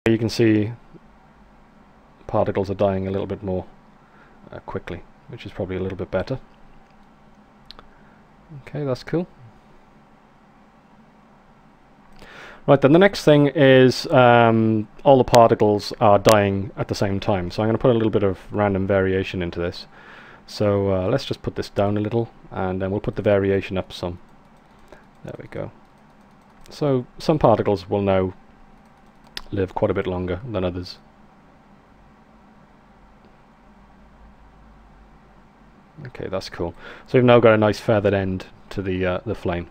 You can see particles are dying a little bit more quickly, which is probably a little bit better. Okay, that's cool. Right, then the next thing is all the particles are dying at the same time. So I'm going to put a little bit of random variation into this. So let's just put this down a little, and then we'll put the variation up some. There we go. So some particles will now live quite a bit longer than others. Okay, that's cool. So we've now got a nice feathered end to the flame.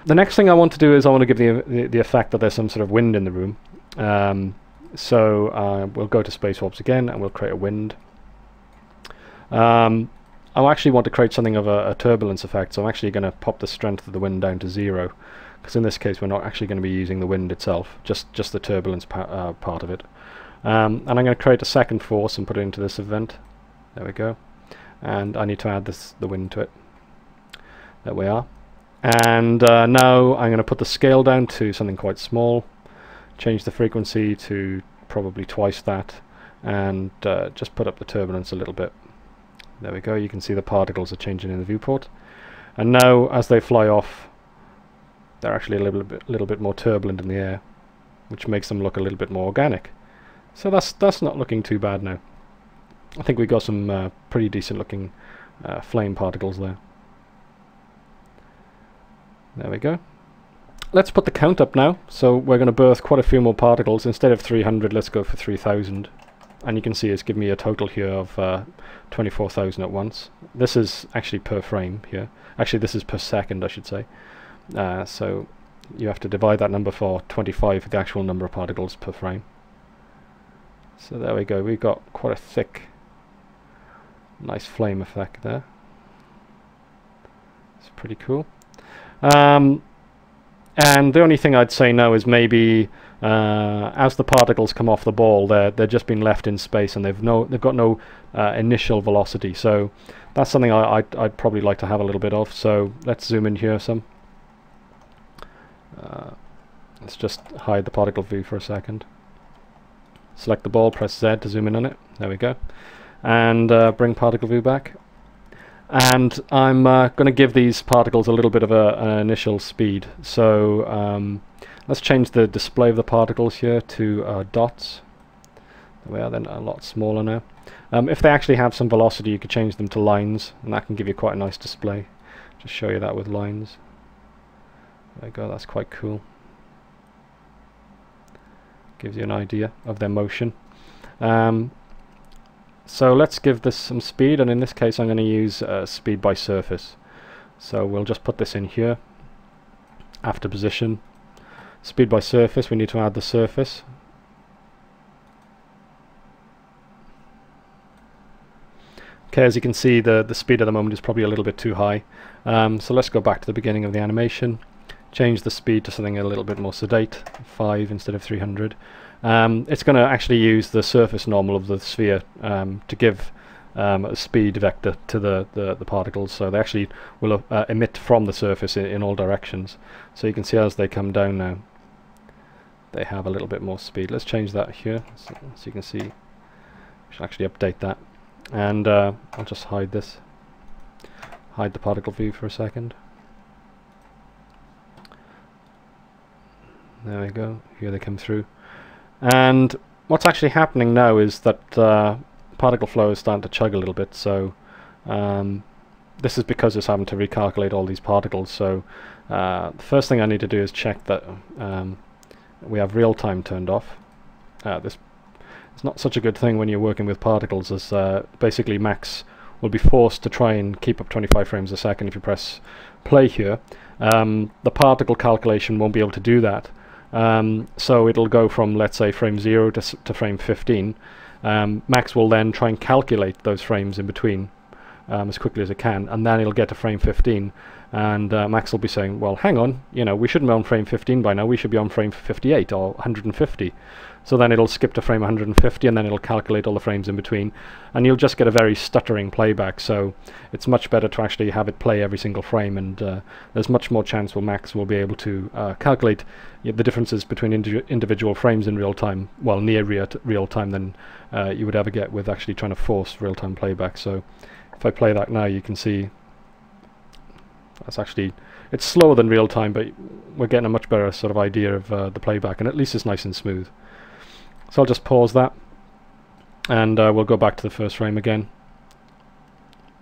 The next thing I want to do is I want to give the effect that there's some sort of wind in the room. We'll go to space warps again, and we'll create a wind. I actually want to create something of a turbulence effect, so I'm actually going to pop the strength of the wind down to 0, because in this case we're not actually going to be using the wind itself, just the turbulence part of it. And I'm going to create a second force and put it into this event. There we go. And I need to add the wind to it. There we are. And now I'm going to put the scale down to something quite small, change the frequency to probably twice that, and just put up the turbulence a little bit. There we go. You can see the particles are changing in the viewport, and now as they fly off, they're actually a little bit more turbulent in the air, which makes them look a little bit more organic. So that's not looking too bad now. I think we got some pretty decent looking flame particles there. There we go. Let's put the count up now. So we're going to birth quite a few more particles. Instead of 300, let's go for 3,000. And you can see it's given me a total here of 24,000 at once. This is actually per frame here. Actually, this is per second, I should say. So you have to divide that number for 25 for the actual number of particles per frame. So there we go. We've got quite a thick, nice flame effect there. It's pretty cool. And the only thing I'd say now is maybe as the particles come off the ball, they're just being left in space, and they've got no initial velocity. So that's something I'd probably like to have a little bit of. So let's zoom in here some. Let's just hide the particle view for a second. Select the ball, press Z to zoom in on it. There we go. And bring particle view back. And I'm going to give these particles a little bit of an initial speed. So let's change the display of the particles here to dots. There we are, then a lot smaller now. If they actually have some velocity, you could change them to lines, and that can give you quite a nice display. Just show you that with lines. There we go, that's quite cool. Gives you an idea of their motion. So let's give this some speed, and in this case I'm going to use speed by surface. So we'll just put this in here after position. Speed by surface, we need to add the surface. Okay, as you can see, the speed at the moment is probably a little bit too high. So let's go back to the beginning of the animation. Change the speed to something a little bit more sedate, 5 instead of 300. It's going to actually use the surface normal of the sphere to give a speed vector to the particles, so they actually will emit from the surface in all directions. So you can see as they come down now, they have a little bit more speed. Let's change that here, so you can see. We should actually update that, and I'll just hide this. Hide the particle view for a second. There we go. Here they come through. And what's actually happening now is that particle flow is starting to chug a little bit, so this is because it's having to recalculate all these particles. So the first thing I need to do is check that we have real time turned off. This is not such a good thing when you're working with particles, as basically Max will be forced to try and keep up 25 frames a second if you press play here. The particle calculation won't be able to do that. So it'll go from, let's say, frame 0 to frame 15. Max will then try and calculate those frames in between, as quickly as it can, and then it'll get to frame 15, and Max will be saying, well, hang on, you know, we shouldn't be on frame 15 by now, we should be on frame 58 or 150. So then it'll skip to frame 150, and then it'll calculate all the frames in between, and you'll just get a very stuttering playback. So it's much better to actually have it play every single frame, and there's much more chance where Max will be able to calculate the differences between individual frames in real time, well, near real time, than you would ever get with actually trying to force real-time playback. So if I play that now, you can see that's actually, it's slower than real time, but we're getting a much better sort of idea of the playback, and at least it's nice and smooth. So I'll just pause that, and we'll go back to the first frame again,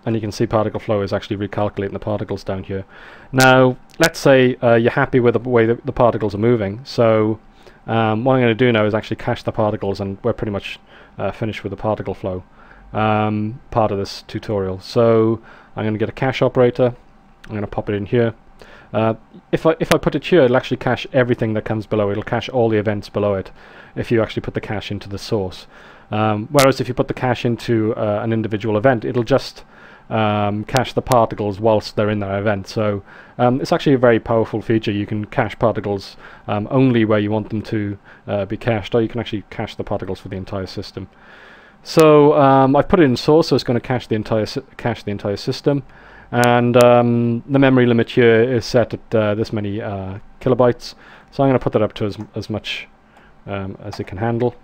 and you can see particle flow is actually recalculating the particles down here. Now let's say you're happy with the way the particles are moving, so what I'm going to do now is actually cache the particles, and we're pretty much finished with the particle flow part of this tutorial. So I'm going to get a cache operator, I'm going to pop it in here. If I put it here, it'll actually cache everything that comes below. It'll cache all the events below it if you actually put the cache into the source. Whereas if you put the cache into an individual event, it'll just cache the particles whilst they're in that event. So it's actually a very powerful feature. You can cache particles only where you want them to be cached, or you can actually cache the particles for the entire system. So I've put it in source, so it's going to cache the entire system. And the memory limit here is set at this many kilobytes, so I'm going to put that up to as much as it can handle.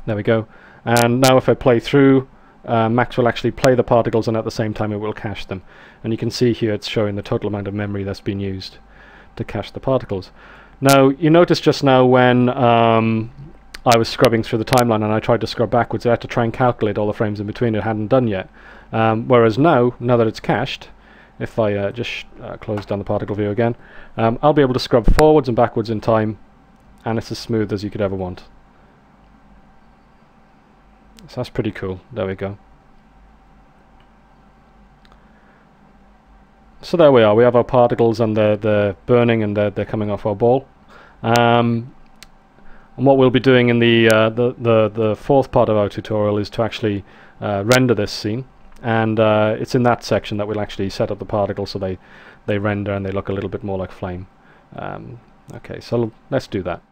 There we go. And now if I play through, Max will actually play the particles, and at the same time it will cache them. And you can see here it's showing the total amount of memory that's been used to cache the particles. Now you notice just now when I was scrubbing through the timeline and I tried to scrub backwards, I had to try and calculate all the frames in between. It hadn't done yet. Whereas now that it's cached, if I just close down the particle view again, I'll be able to scrub forwards and backwards in time, and it's as smooth as you could ever want. So that's pretty cool. There we go. So there we are. We have our particles, and they're burning, and they're coming off our ball. And what we'll be doing in the fourth part of our tutorial is to actually render this scene. And it's in that section that we'll actually set up the particles so they render and they look a little bit more like flame. Okay, so let's do that.